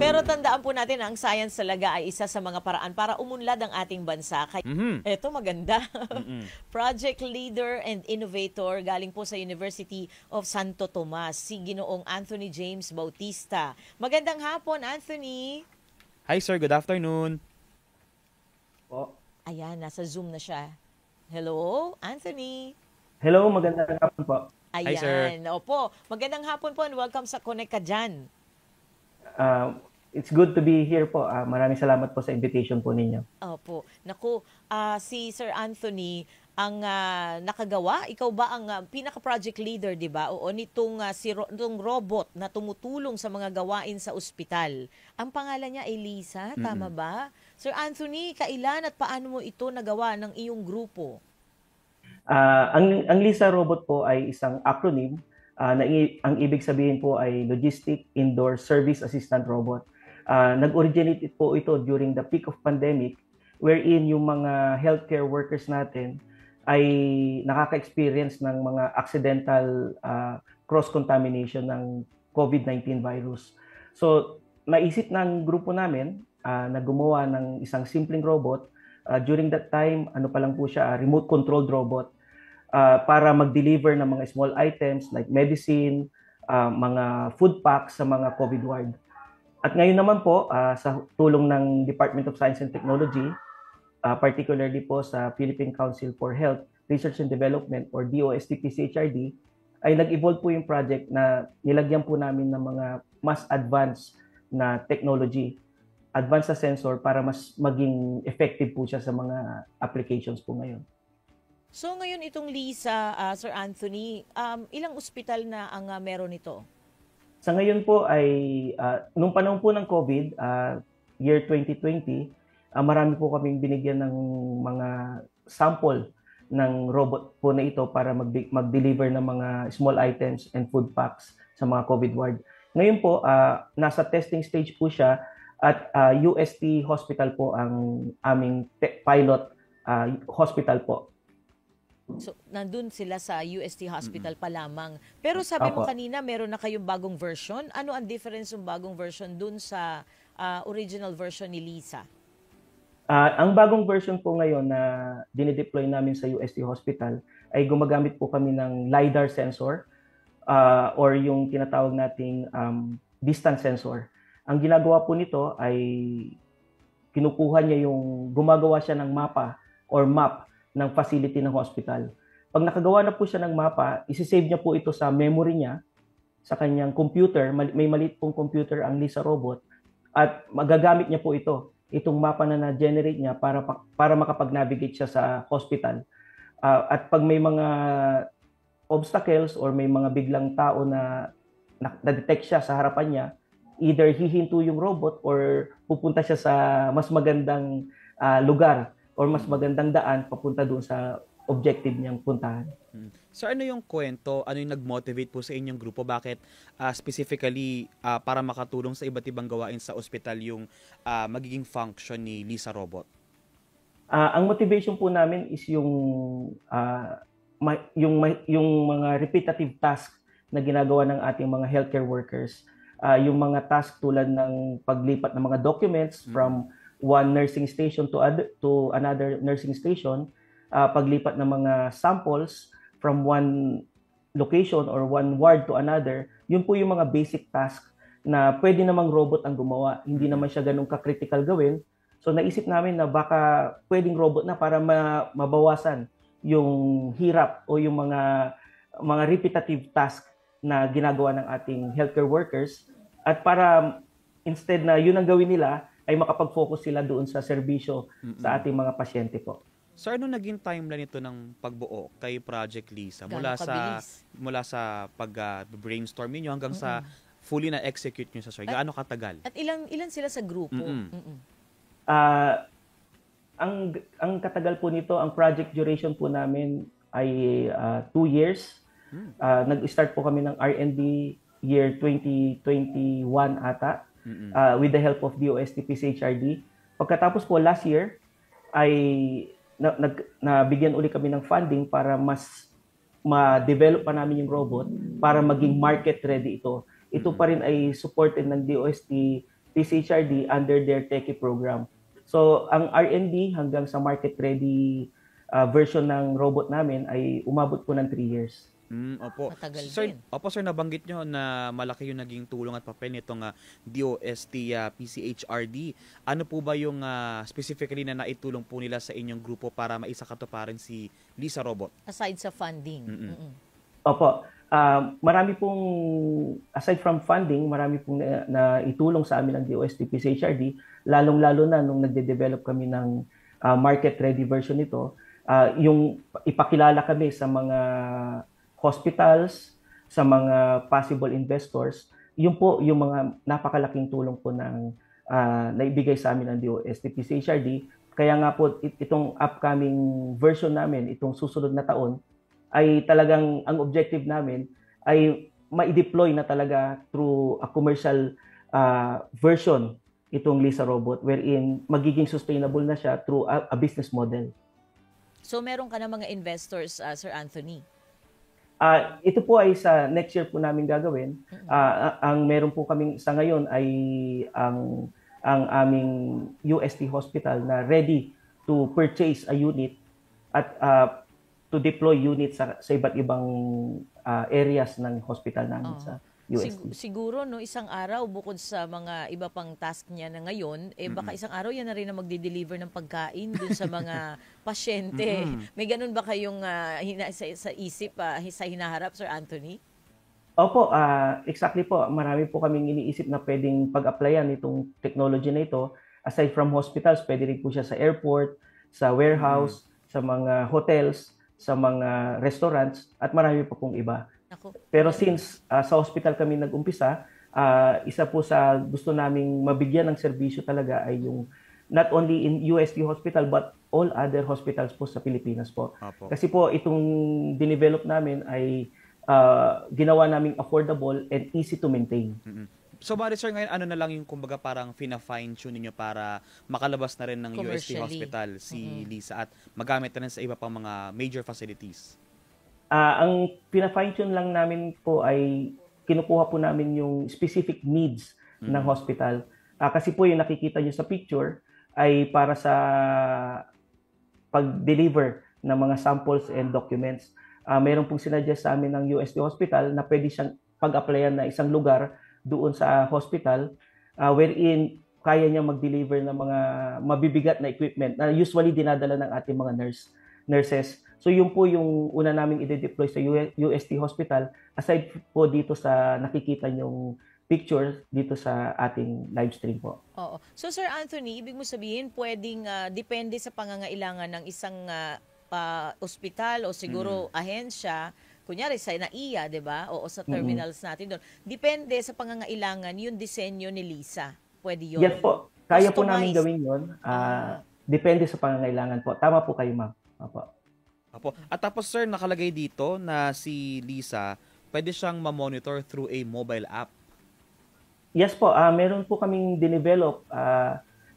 Pero tandaan po natin, ang science talaga ay isa sa mga paraan para umunlad ang ating bansa. Kaya, eto maganda. Project Leader and Innovator galing po sa University of Santo Tomas, si Ginoong Anthony James Bautista. Magandang hapon, Anthony. Hi sir, good afternoon. Po. Ayan, nasa Zoom na siya. Hello, Anthony. Hello, magandang hapon po. Hi, sir. Ayan, opo. Magandang hapon po and welcome sa Connect Ka Dyan. It's good to be here po. Maraming salamat po sa invitation po ninyo. Opo. Naku, si Sir Anthony ang nakagawa. Ikaw ba ang pinaka-project leader, di ba? Oo, nitong robot na tumutulong sa mga gawain sa ospital. Ang pangalan niya ay Lisa, tama ba? Sir Anthony, kailan at paano mo ito nagawa ng iyong grupo? Ang LISA robot po ay isang acronym ang ibig sabihin po ay Logistic Indoor Service Assistant Robot. Nag-originate po ito during the peak of pandemic wherein yung mga healthcare workers natin ay nakaka-experience ng mga accidental cross-contamination ng COVID-19 virus. So, naisip ng grupo namin na gumawa ng isang simpleng robot. During that time, ano pa lang po siya, remote-controlled robot para mag-deliver ng mga small items like medicine, mga food packs sa mga COVID ward. At ngayon naman po, sa tulong ng Department of Science and Technology, particularly po sa Philippine Council for Health, Research and Development or DOST-PCHRD, ay nag-evolve po yung project na nilagyan po namin ng mga mas advanced na technology, advanced na sensor para mas maging effective po siya sa mga applications po ngayon. So ngayon itong Lisa, Sir Anthony, ilang ospital na ang meron ito? Sa ngayon po ay, nung panahon po ng COVID, year 2020, marami po kaming binigyan ng mga sample ng robot po na ito para mag-deliver ng mga small items and food packs sa mga COVID ward. Ngayon po, nasa testing stage po siya at UST Hospital po ang aming pilot hospital po. So, nandun sila sa UST Hospital pa lamang. Pero sabi mo kanina, meron na kayong bagong version. Ano ang difference ng bagong version dun sa original version ni Lisa? Ang bagong version po ngayon na dinideploy namin sa UST Hospital ay gumagamit po kami ng LiDAR sensor or yung tinatawag nating distance sensor. Ang ginagawa po nito ay kinukuha niya gumagawa siya ng mapa or map ng facility ng hospital. Pag nakagawa na po siya ng mapa, isi-save niya po ito sa memory niya, sa kanyang computer. May maliit pong computer ang Lisa robot at magagamit niya po itong mapa na na-generate niya para makapag-navigate siya sa hospital. At pag may mga obstacles or may mga biglang tao na na-detect siya sa harapan niya, either hihinto yung robot or pupunta siya sa mas magandang lugar or mas magandang daan papunta doon sa objective niyang puntahan. So ano yung kwento, ano yung nag-motivate po sa inyong grupo? Bakit specifically para makatulong sa iba't ibang gawain sa ospital yung magiging function ni Lisa Robot? Ang motivation po namin is yung mga repetitive task na ginagawa ng ating mga healthcare workers. Yung mga task tulad ng paglipat ng mga documents from one nursing station to another nursing station, paglipat ng mga samples from one location or one ward to another, yun po yung mga basic task na pwede namang robot ang gumawa. Hindi naman siya ganun ka-critical gawin. So naisip namin na baka pwedeng robot na para mabawasan yung hirap o yung mga repetitive task na ginagawa ng ating healthcare workers at para instead na yun ang gawin nila, ay makapag-focus sila doon sa serbisyo sa ating mga pasyente po. So ano naging timeline ito ng pagbuo kay Project Lisa? Mula sa pag-brainstorm niyo hanggang sa fully na execute niyo sa sir. Gaano katagal? At ilan sila sa grupo? Ang katagal po nito, ang project duration po namin ay 2 years. Nag-start po kami ng R&D year 2021 ata. With the help of DOST-PCHRD. Pagkatapos po last year ay nabigyan ulit kami ng funding para mas ma-develop pa namin yung robot para maging market ready ito. Ito pa rin ay supported ng DOST PCHRD under their techie program. So ang R&D hanggang sa market-ready version ng robot namin ay umabot po ng 3 years. Opo. Matagal Sir, din. opo sir, nabanggit nyo na malaki yung naging tulong at papel nitong DOST PCHRD. Ano po ba yung specifically na naitulong po nila sa inyong grupo para maisakatuparan si Lisa Robot? Aside sa funding. Opo. Marami pong, aside from funding, marami pong na itulong sa amin ng DOST PCHRD, lalong-lalo na nung nagde-develop kami ng market-ready version nito, yung ipakilala kami sa mga hospitals, sa mga possible investors, yun po yung mga napakalaking tulong po ng naibigay sa amin ng DOST PCHRD. Kaya nga po itong upcoming version namin, itong susunod na taon, ay talagang ang objective namin ay ma-deploy na talaga through a commercial version itong Lisa Robot wherein magiging sustainable na siya through a business model. So meron ka na mga investors, Sir Anthony? Ito po ay sa next year po namin gagawin. Ang meron po kaming sa ngayon ay ang aming UST hospital na ready to purchase a unit at to deploy units sa iba't ibang areas ng hospital namin sa UST. Siguro no, isang araw bukod sa mga iba pang task niya na ngayon, baka isang araw yan na rin na magde-deliver ng pagkain dun sa mga pasyente. May ganun ba kayong sa isip, sa hinaharap, Sir Anthony? Opo, exactly po. Marami po kaming iniisip na pwedeng pag-applyan itong technology na ito. Aside from hospitals, pwede rin po siya sa airport, sa warehouse, sa mga hotels, sa mga restaurants, at marami pa pong iba. Pero since sa hospital kami nag-umpisa, isa po sa gusto naming mabigyan ng serbisyo talaga ay yung not only in UST hospital but all other hospitals po sa Pilipinas po. Apo. Kasi po itong dinevelop namin ay ginawa naming affordable and easy to maintain. So bali sir, ngayon ano na lang yung kumbaga parang fina-fine-tune niyo para makalabas na rin ng UST hospital si Lisa at magamit na rin sa iba pang mga major facilities? Ang pina-fine-tune lang namin po ay kinukuha po namin yung specific needs ng hospital. Kasi po yung nakikita nyo sa picture ay para sa pag-deliver ng mga samples and documents. Mayroon pong sinadjust sa amin ng UST Hospital na pwede siyang pag-applyan na isang lugar doon sa hospital wherein kaya niya mag-deliver ng mga mabibigat na equipment na usually dinadala ng ating mga nurses. So yun po yung una naming i-deploy sa UST Hospital aside po dito sa nakikita nyong picture dito sa ating live stream po. Oo. So Sir Anthony, ibig mo sabihin pwedeng depende sa pangangailangan ng isang ospital o siguro ahensya, kunyari sa NAIA, 'di ba? O sa terminals natin doon. Depende sa pangangailangan yung disenyo ni Lisa. Pwede 'yon. Yes po. Kaya po namin gawin 'yon. Depende sa pangangailangan po. Tama po kayo, ma'am. Apo. At tapos sir, nakalagay dito na si Lisa, pwede siyang ma-monitor through a mobile app. Yes po, meron po kaming dinevelop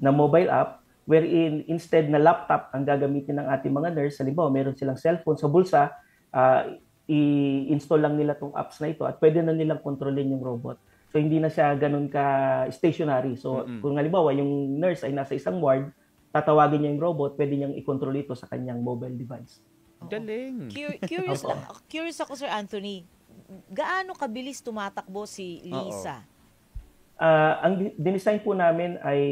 na mobile app wherein instead na laptop ang gagamitin ng ating mga nurse, halimbawa meron silang cellphone sa bulsa, i-install lang nila tong apps na ito at pwede na nilang kontrolin yung robot. So hindi na siya ganun ka stationary. So kung halimbawa yung nurse ay nasa isang ward, tatawagin niya yung robot, pwede niyang i-control ito sa kanyang mobile device. Galing. Curious ako, Sir Anthony. Gaano kabilis tumatakbo si Lisa? Ang dinesign po namin ay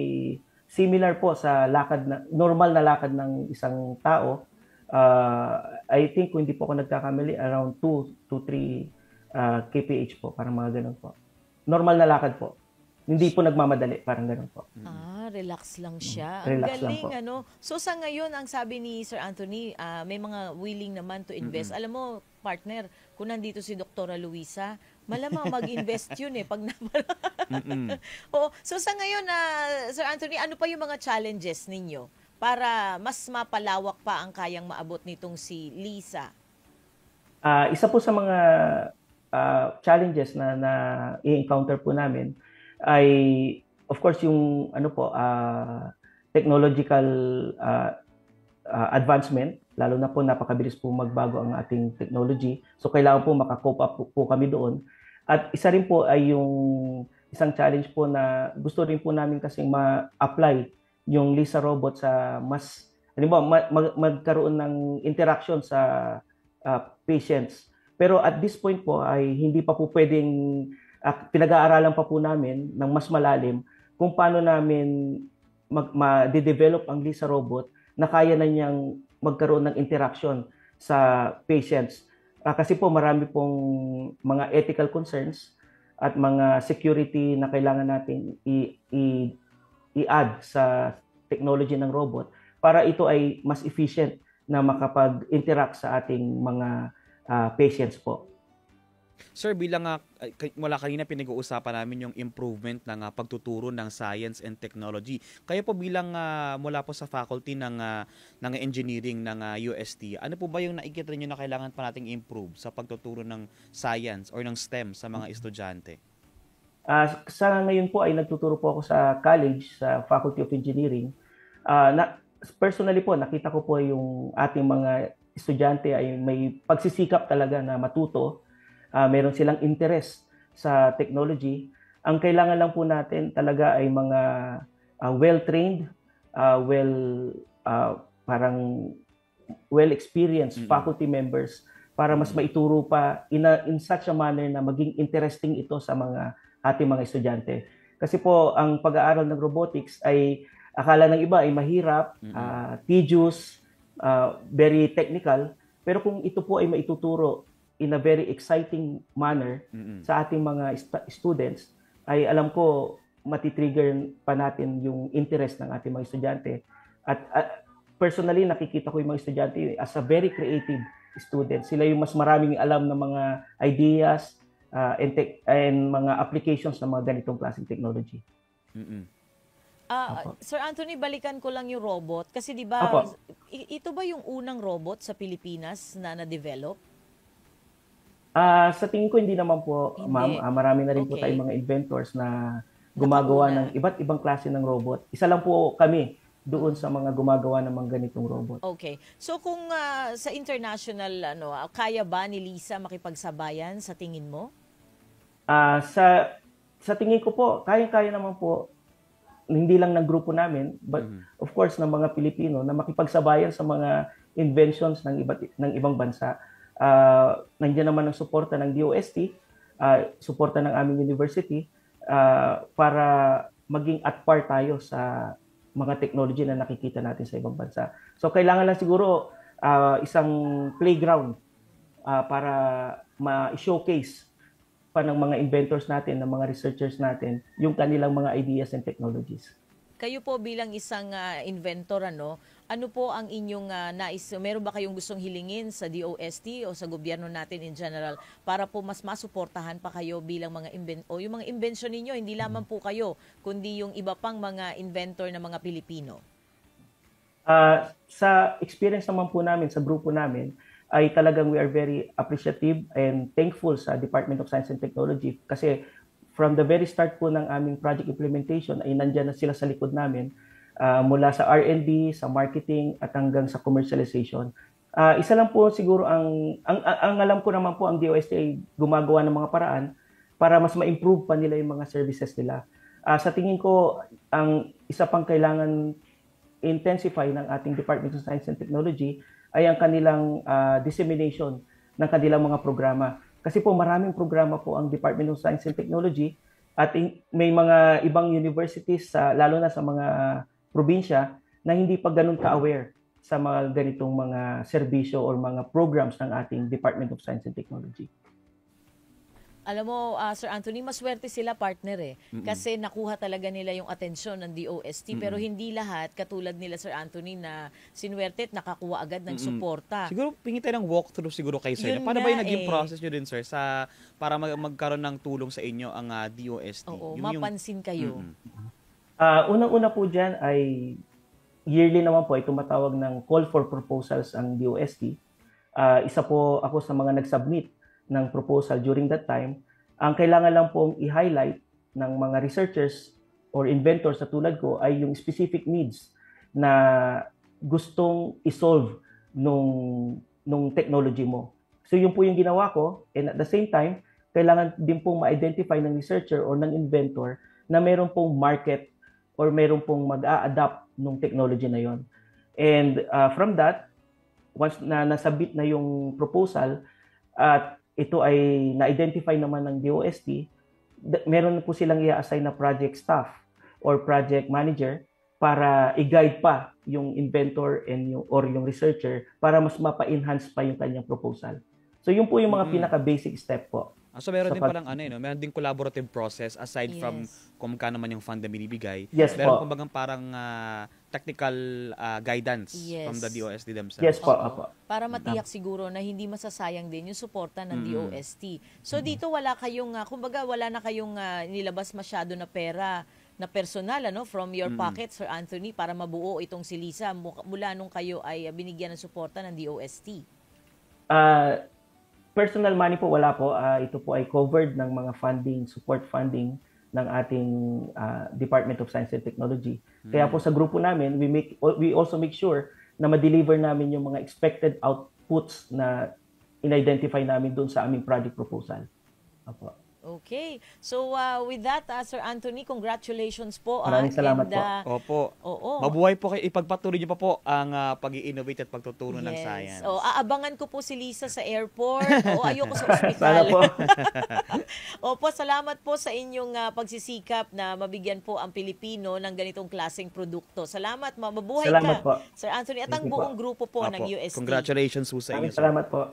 similar po sa normal na lakad ng isang tao. I think kung hindi po ako nagkakamali, around 2 to 3 kph po, parang mga ganun po. Normal na lakad po. Hindi po nagmamadali, parang ganun po. Relax lang siya. Ang Relax galing, lang po. So sa ngayon, ang sabi ni Sir Anthony, may mga willing naman to invest. Alam mo, partner, kung nandito si Dr. Luisa, malamang mag-invest yun pag so sa ngayon, Sir Anthony, ano pa yung mga challenges ninyo para mas mapalawak pa ang kayang maabot nitong si Lisa? Isa po sa mga challenges na i-encounter po namin ay of course yung technological advancement, lalo na po napakabilis po magbago ang ating technology. So kailangan po maka-cope up po kami doon. At isa rin po ay yung isang challenge po na gusto rin po namin kasing ma-apply yung Lisa robot sa mas, halimbawa, magkaroon ng interaction sa patients. Pero at this point po ay hindi pa po pwedeng, pinag-aaralan pa po namin ng mas malalim kung paano namin ma-develop ang Lisa robot na kaya na niyang magkaroon ng interaction sa patients. Kasi po marami pong mga ethical concerns at mga security na kailangan natin i-add sa technology ng robot para ito ay mas efficient na makapag-interact sa ating mga patients po. Sir, bilang mula kanina pinag-uusapan namin yung improvement ng pagtuturo ng science and technology. Kayo po bilang mula po sa faculty ng engineering ng UST, ano po ba yung nakikita niyo na kailangan pa nating improve sa pagtuturo ng science or ng STEM sa mga estudyante? Sa ngayon po ay nagtuturo po ako sa college, sa Faculty of Engineering. Personally po, nakita ko po yung ating mga estudyante ay may pagsisikap talaga na matuto. Meron silang interest sa technology. Ang kailangan lang po natin talaga ay mga well-trained, well-experienced faculty members para mas maituro pa in such a manner na maging interesting ito sa mga ating mga estudyante. Kasi po, ang pag-aaral ng robotics ay akala ng iba ay mahirap, tedious, very technical. Pero kung ito po ay maituturo in a very exciting manner sa ating mga students, ay alam ko matitrigger pa natin yung interest ng ating mga estudyante. At personally, nakikita ko yung mga estudyante as a very creative student. Sila yung mas maraming alam ng mga ideas and mga applications ng mga ganitong klaseng technology. Sir Anthony, balikan ko lang yung robot. Kasi di ba, ito ba yung unang robot sa Pilipinas na na-develop? Sa tingin ko hindi naman po, ma'am. Marami na rin po tayong mga inventors na gumagawa ng iba't ibang klase ng robot. Isa lang po kami doon sa mga gumagawa ng mga ganitong robot. Okay. So kung sa international, kaya ba ni Lisa makipagsabayan sa tingin mo? Sa tingin ko po, kaya naman po, hindi lang ng grupo namin, but of course ng mga Pilipino na makipagsabayan sa mga inventions ng ibang bansa. Nandiyan naman ang suporta ng DOST, suporta ng aming university para maging at par tayo sa mga technology na nakikita natin sa ibang bansa. So kailangan lang siguro isang playground para ma-showcase pa ng mga inventors natin, ng mga researchers natin, yung kanilang mga ideas and technologies. Kayo po bilang isang inventor, ano po ang inyong nais? Meron ba kayong gustong hilingin sa DOST o sa gobyerno natin in general para po mas masuportahan pa kayo bilang mga yung mga invention ninyo, hindi lamang po kayo, kundi yung iba pang mga inventor na mga Pilipino? Sa experience naman po namin, sa grupo namin, ay talagang we are very appreciative and thankful sa Department of Science and Technology kasi from the very start po ng aming project implementation ay nandyan na sila sa likod namin mula sa R&D, sa marketing at hanggang sa commercialization. Isa lang po siguro ang alam ko naman po ang DOST ay gumagawa ng mga paraan para mas ma-improve pa nila yung mga services nila. Sa tingin ko, ang isa pang kailangan intensify ng ating Department of Science and Technology ay ang kanilang dissemination ng kanilang mga programa. Kasi po maraming programa po ang Department of Science and Technology at may mga ibang universities, lalo na sa mga probinsya, na hindi pa ganun ka-aware sa mga ganitong mga serbisyo or mga programs ng ating Department of Science and Technology. Alam mo, Sir Anthony, maswerte sila partner eh. Kasi nakuha talaga nila yung atensyon ng DOST. Pero hindi lahat, katulad nila Sir Anthony, na sinwerte at nakakuha agad ng suporta. Siguro, pingin tayo ng walkthrough siguro kayo, sir. Paano ba yung naging process nyo din, sir, para magkaroon ng tulong sa inyo ang DOST? Oo, mapansin kayo. Unang-una po dyan ay yearly naman po ay tumatawag ng call for proposals ang DOST. Isa po ako sa mga nag-submit ng proposal during that time. Ang kailangan lang pong i-highlight ng mga researchers or inventors sa tulad ko ay yung specific needs na gustong isolve nung technology mo. So yun po yung ginawa ko, and at the same time, kailangan din pong ma-identify ng researcher o ng inventor na meron pong market or meron pong mag-a-adapt ng technology na yon. And from that, once na nasabit na yung proposal at ito ay na-identify naman ng DOST, meron po silang i-assign na project staff or project manager para i-guide pa yung inventor and yung researcher para mas mapa-enhance pa yung kanyang proposal. So yun po yung mga pinaka-basic step po. So meron din palang meron din collaborative process aside from kung magkano man yung fund na binibigay. Yes meron po. kumbagang parang technical guidance from the DOST themselves. Yes po, opo. Para matiyak siguro na hindi masasayang din yung suporta ng DOST. So dito wala kayong, kumbaga wala na kayong nilabas masyado na pera na personal from your pocket, Sir Anthony, para mabuo itong si Lisa mula nung kayo ay binigyan ng suporta ng DOST. Personal money po wala po. Ito po ay covered ng mga funding, support funding ng ating Department of Science and Technology. Kaya po sa grupo namin, we also make sure na ma-deliver namin yung mga expected outputs na in-identify namin doon sa aming project proposal. Opo. Okay. So with that, Sir Anthony, congratulations po. Maraming salamat po. Opo. Oo. Mabuhay po kayo. Ipagpatuloy niyo pa po ang pag-i-innovate at pagtuturo ng science. Aabangan ko po si Lisa sa airport. Ayoko sa ospital. Sana po. Opo, salamat po sa inyong pagsisikap na mabigyan po ang Pilipino ng ganitong klaseng produkto. Salamat, mabuhay Salamat ka, po. Sir Anthony, at ang Thank you buong po. grupo po Opo. ng UST. Congratulations po sa inyo. Maraming salamat po.